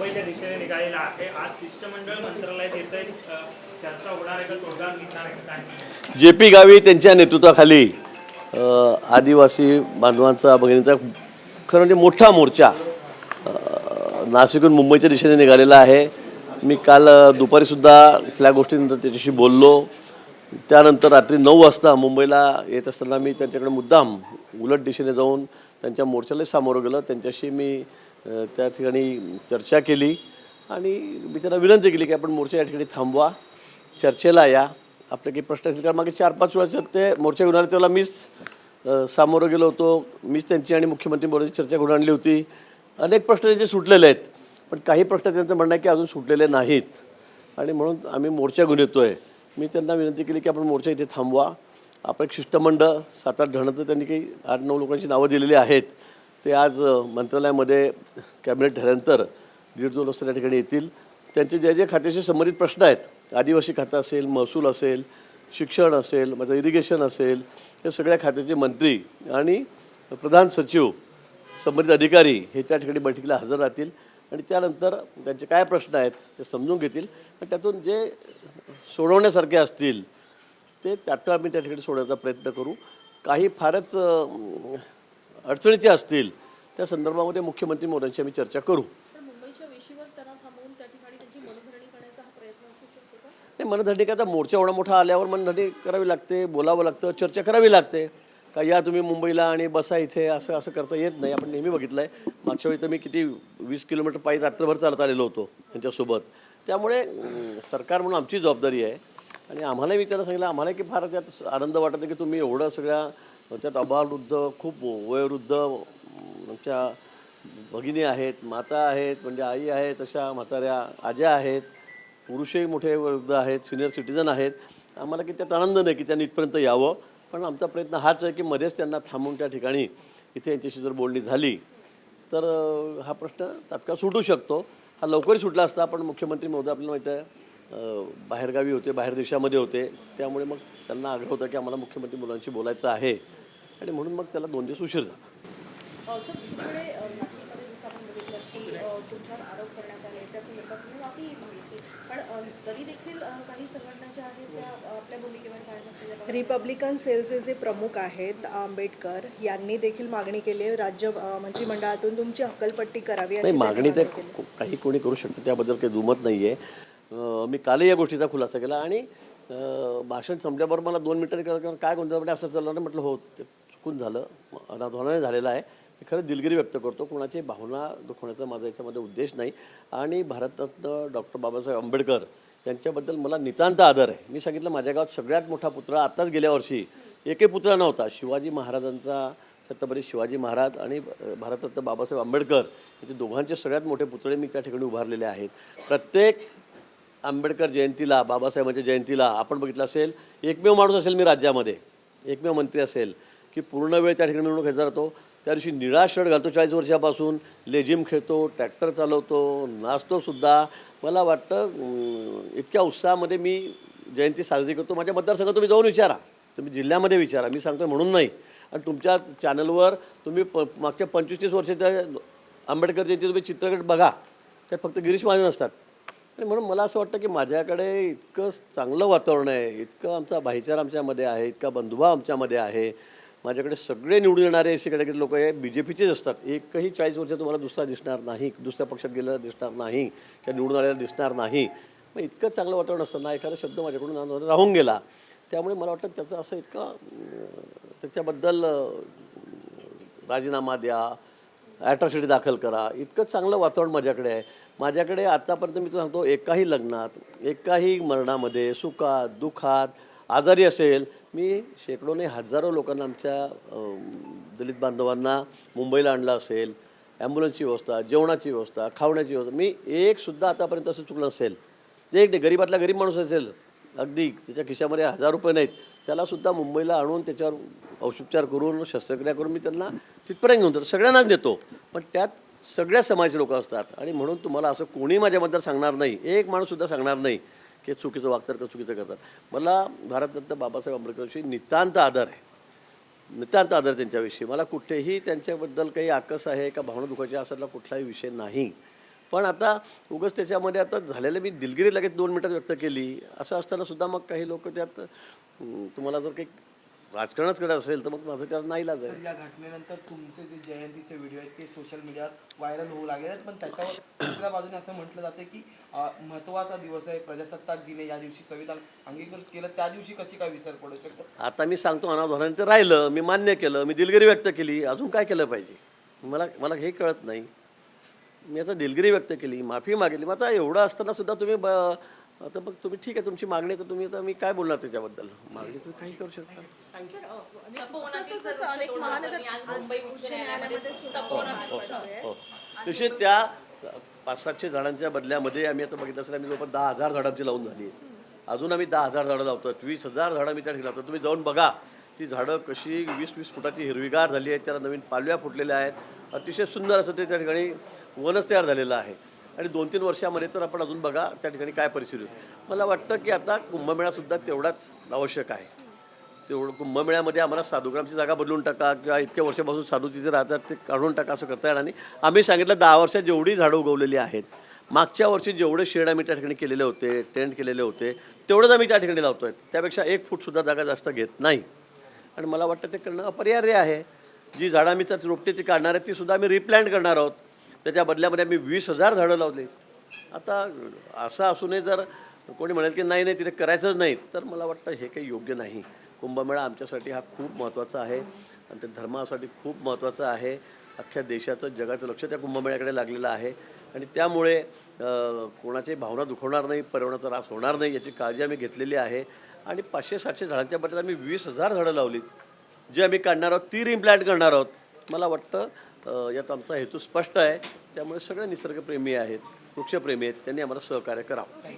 मुंबईच्या दिशेने निघालेला आहे. आज शिष्टमंडळ मंत्रालयात येत आहे. चर्चा होणार आहे का, तोडगा निघणार आहे का, काय? JP गावी त्यांच्या नेतृत्वाखाली आदिवासी बांधवांचा भगिनींचा खरं म्हणजे मोठा मोर्चा नाशिकहून मुंबईच्या दिशेने निघालेला आहे. मी काल दुपारीसुद्धा त्या गोष्टीनंतर त्याच्याशी बोललो. त्यानंतर रात्री 9 वाजता मुंबईला येत असताना मी त्यांच्याकडे मुद्दाम उलट दिशेने जाऊन त्यांच्या मोर्चाला सामोरं गेलं. त्यांच्याशी मी त्या ठिकाणी चर्चा केली आणि मी त्यांना विनंती केली की आपण मोर्चा या ठिकाणी थांबवा, चर्चेला या, आपले काही प्रश्न असतील. कारण मागे 4-5 वेळा ते मोर्चा घेऊन आले तेव्हा मीच सामोरं गेलो होतो. मीच त्यांची आणि मुख्यमंत्री मोदींची चर्चा घेऊन आणली होती. अनेक प्रश्न त्यांचे सुटलेले आहेत, पण काही प्रश्न त्यांचं म्हणणं आहे की अजून सुटलेले नाहीत आणि म्हणून आम्ही मोर्चा घेऊन येतो आहे. मी त्यांना विनंती केली की आपण मोर्चा इथे थांबवा. आपण एक शिष्टमंडळ 7-8 जणांचं त्यांनी काही 8-9 लोकांची नावं दिलेली आहेत. ते आज मंत्रालयामध्ये कॅबिनेट झाल्यानंतर 1.5-2 वाजता त्या ठिकाणी येतील. त्यांचे जे जे खात्याशी संबंधित प्रश्न आहेत, आदिवासी खातं असेल, महसूल असेल, शिक्षण असेल, माझं इरिगेशन असेल, हे सगळ्या खात्याचे मंत्री आणि प्रधान सचिव संबंधित अधिकारी हे त्या ठिकाणी बैठकीला हजर राहतील आणि त्यानंतर त्यांचे काय प्रश्न आहेत ते समजून घेतील आणि त्यातून जे सोडवण्यासारखे असतील ते तात्काळ आम्ही त्या ठिकाणी सोडवण्याचा प्रयत्न करू. काही फारच अडचणीचे असतील त्या संदर्भामध्ये मुख्यमंत्री मोदींशी आम्ही चर्चा करू. नाही, मनधरणी का, आता मोर्चा एवढा मोठा आल्यावर मनधरणी करावी लागते, बोलावं लागतं, चर्चा करावी लागते. का या तुम्ही मुंबईला आणि बसा इथे असं असं करता येत नाही. आपण नेहमी बघितलं आहे. मागच्या वेळी तर मी किती 20 किलोमीटर पायी रात्रभर चालत आलेलो होतो त्यांच्यासोबत. त्यामुळे सरकार म्हणून आमची जबाबदारी आहे आणि आम्हालाही मी त्यांना सांगितलं, आम्हाला की फार त्यात आनंद वाटत नाही की तुम्ही एवढं सगळ्या त्यात अबालवृद्ध, खूप वयोवृद्ध आमच्या भगिनी आहेत, माता आहेत, म्हणजे आई आहेत, अशा म्हाताऱ्या आज्या आहेत, पुरुषही मोठे वृद्ध आहेत, सिनियर सिटीजन आहेत. आम्हाला की त्यात आनंद नाही की त्यांनी इथपर्यंत यावं, पण आमचा प्रयत्न हाच आहे की मध्येच त्यांना थांबवून त्या ठिकाणी इथे यांच्याशी जर बोलणी झाली तर हा प्रश्न तात्काळ सुटू शकतो. हा लवकरही सुटला असता, पण मुख्यमंत्री महोदय आपल्याला माहीत आहे बाहेरगावी होते, बाहेर देशामध्ये होते. त्यामुळे मग त्यांना आग्रह होता की आम्हाला मुख्यमंत्री मुलांशी बोलायचं आहे आणि म्हणून मग त्याला 2 दिवस उशीर झाला. रिपब्लिकन सेलचे जे प्रमुख आहेत आंबेडकर यांनी देखील मागणी केली आहे राज्य मंत्रिमंडळातून तुमची हक्कलपट्टी करावी. नाही, मागणी तर काही कोणी करू शकतं, त्याबद्दल काही दुमत नाही आहे. मी कालही या गोष्टीचा खुलासा केला आणि भाषण संपल्याबरोबर मला 2 मिनिटं काय कोणत्या असं चाललं नाही. म्हटलं हो, ते चुकून झालं, अनाधोनाने झालेलं आहे. मी खरं दिलगिरी व्यक्त करतो. कोणाची भावना दुखवण्याचा माझा याच्यामध्ये उद्देश नाही आणि भारतरत्न डॉक्टर बाबासाहेब आंबेडकर यांच्याबद्दल मला नितांत आदर आहे. मी सांगितलं, माझ्या गावात सगळ्यात मोठा पुतळा आत्ताच गेल्या वर्षी एकही पुतळा नव्हता. शिवाजी महाराजांचा, छत्रपती शिवाजी महाराज आणि भारतरत्न बाबासाहेब आंबेडकर याचे दोघांचे सगळ्यात मोठे पुतळे मी त्या ठिकाणी उभारलेले आहेत. प्रत्येक आंबेडकर जयंतीला, बाबासाहेबांच्या जयंतीला आपण बघितलं असेल, एकमेव माणूस असेल मी राज्यामध्ये, एकमेव मंत्री असेल की पूर्ण वेळ त्या ठिकाणी मिळून घेतला जातो. त्या दिवशी निळा शर्ट घालतो 40 वर्षापासून, लेझिम खेळतो, ट्रॅक्टर चालवतो, नाचतोसुद्धा. मला वाटतं इतक्या उत्साहामध्ये मी जयंती साजरी करतो. माझ्या मतदारसंघात तुम्ही जाऊन विचारा, तुम्ही जिल्ह्यामध्ये विचारा, मी सांगतो म्हणून नाही. आणि तुमच्या चॅनलवर तुम्ही मागच्या 25-30 वर्षाच्या आंबेडकर जयंती तुम्ही चित्रपट बघा, त्यात फक्त गिरीश महाजन असतात. आणि म्हणून मला असं वाटतं की माझ्याकडे इतकं चांगलं वातावरण आहे, इतकं आमचा भाईचारा आमच्यामध्ये आहे, इतका बंधुभाव आमच्यामध्ये आहे. माझ्याकडे सगळे निवडून येणारे असे कडेकडे लोक हे BJPचेच असतात. एकही 40 वर्ष तुम्हाला दुसरा दिसणार नाही, दुसऱ्या पक्षात गेलेला दिसणार नाही किंवा निवडून आलेला दिसणार नाही. मग इतकं चांगलं वातावरण असताना एखादा शब्द माझ्याकडून राहून गेला. त्यामुळे मला वाटतं त्याचं असं इतकं त्याच्याबद्दल राजीनामा द्या, ॲट्रॉसिटी दाखल करा, इतकं चांगलं वातावरण माझ्याकडे आहे. माझ्याकडे आत्तापर्यंत मी तुला सांगतो, एकाही लग्नात, एकाही मरणामध्ये, सुखात, दुःखात, आजारी असेल, मी शेकडोने हजारो लोकांना, आमच्या दलित बांधवांना मुंबईला आणलं असेल. ॲम्ब्युलन्सची व्यवस्था, जेवणाची व्यवस्था, खावण्याची व्यवस्था, मी एकसुद्धा आतापर्यंत असं चुकलं असेल. ते एक गरीबातला गरीब माणूस असेल, अगदी त्याच्या खिशामध्ये 1000 रुपये नाहीत, त्यालासुद्धा मुंबईला आणून त्याच्यावर औषधोपचार करून, शस्त्रक्रिया करून मी त्यांना तिथपर्यंत घेऊन जातो. सगळ्यांनाच देतो, पण त्यात सगळ्या समाजाचे लोक असतात. आणि म्हणून तुम्हाला असं कोणी माझ्याबद्दल सांगणार नाही, एक माणूससुद्धा सांगणार नाही की चुकीचं वागतात का चुकीचं करतात. मला भारतरत्न बाबासाहेब आंबेडकरविषयी नितांत आदर आहे, नितांत आदर त्यांच्याविषयी. मला कुठेही त्यांच्याबद्दल काही आकस आहे का भावना दुखायची असायला कुठलाही विषय नाही. पण आता उगाच त्याच्यामध्ये आता झालेलं मी दिलगिरी लगेच 2 मिनिटात व्यक्त केली असं असताना सुद्धा मग काही लोक त्यात तुम्हाला जर काही राजकारणच करत असेल तर मग माझं त्यात नाईलाज आहे. सर, या घटनेनंतर तुमचे जे जयंतीचे व्हिडिओ आहेत ते सोशल मीडियावर व्हायरल होऊ लागले आहेत, पण त्याच्यावर दुसऱ्या बाजूने असं म्हटलं जातं की महत्त्वाचा दिवस आहे प्रजासत्ताक दिन आहे, या दिवशी संविधान अंगीकृत केलं, त्या दिवशी कशी काय विसर पडू शकतो? आता मी सांगतो अनावधानाने ते राहिलं, मी मान्य केलं, मी दिलगिरी व्यक्त केली, अजून काय केलं पाहिजे मला मला हे कळत नाही. मी आता दिलगिरी व्यक्त केली, माफी मागितली, मग आता एवढं असताना सुद्धा तुम्ही आता मग तुम्ही ठीक आहे तुमची मागणी, तर तुम्ही आता मी काय बोलणार त्याच्याबद्दल, मागणी तुम्ही काही करू शकता. हो तसे त्या 500-700 झाडांच्या बदल्यामध्ये आम्ही आता बघितलं असेल आम्ही जवळपास 10,000 झाडांची लावून झाली आहेत. अजून आम्ही 10,000 झाडं लावतो, 20,000 झाडं मी त्या ठिकाणी लावतो. तुम्ही जाऊन बघा ती झाडं कशी 20-20 फुटाची हिरवीगार झाली आहेत, त्याला नवीन पालव्या फुटलेल्या आहेत, अतिशय सुंदर असं ते त्या ठिकाणी वनच तयार झालेलं आहे. आणि 2-3 वर्षामध्ये तर आपण अजून बघा त्या ठिकाणी काय परिस्थिती होती. मला वाटतं की आता कुंभमेळासुद्धा तेवढाच आवश्यक आहे. तेवढं कुंभमेळ्यामध्ये आम्हाला साधुग्रामची जागा बदलून टाका किंवा इतक्या वर्षापासून साधू तिथे राहतात ते काढून टाका असं करता येणार नाही. आम्ही सांगितलं 10 वर्षात जेवढी झाडं उगवलेली आहेत, मागच्या वर्षी जेवढे शेड आम्ही त्या ठिकाणी केलेले होते, टेंट केलेले होते, तेवढंच आम्ही त्या ठिकाणी लावतो आहे. त्यापेक्षा 1 फूटसुद्धा जागा जास्त घेत नाही. आणि मला वाटतं ते करणं अपरिहार्य आहे. जी झाडं आम्ही त्यात रोपटे ती काढणार आहेत तीसुद्धा आम्ही रिप्लांट करणार आहोत. त्याच्या बदल्यामध्ये आम्ही 20,000 झाडं लावले. आता असं असूनही जर कोणी म्हणेल की नाही तिथे करायचंच नाही, तर मला वाटतं हे काही योग्य नाही. कुंभमेळा आमच्यासाठी हा खूप महत्त्वाचा आहे, आमच्या धर्मासाठी खूप महत्त्वाचा आहे. अख्ख्या देशाचं जगाचं लक्ष त्या कुंभमेळ्याकडे लागलेलं आहे आणि त्यामुळे कोणाची भावना दुखवणार नाही, पर्यावरणाचा ऱ्हास होणार नाही याची काळजी आम्ही घेतलेली आहे. आणि 500-700 झाडांच्या बदल्यात आम्ही 20,000 झाडं लावलीत. जे आम्ही काढणार आहोत ती रिप्लांट करणार आहोत. मला वाटतं यात आमचा हेतू स्पष्ट आहे. त्यामुळे सगळे निसर्गप्रेमी आहेत, वृक्षप्रेमी आहेत, त्यांनी आम्हाला सहकार्य करावं.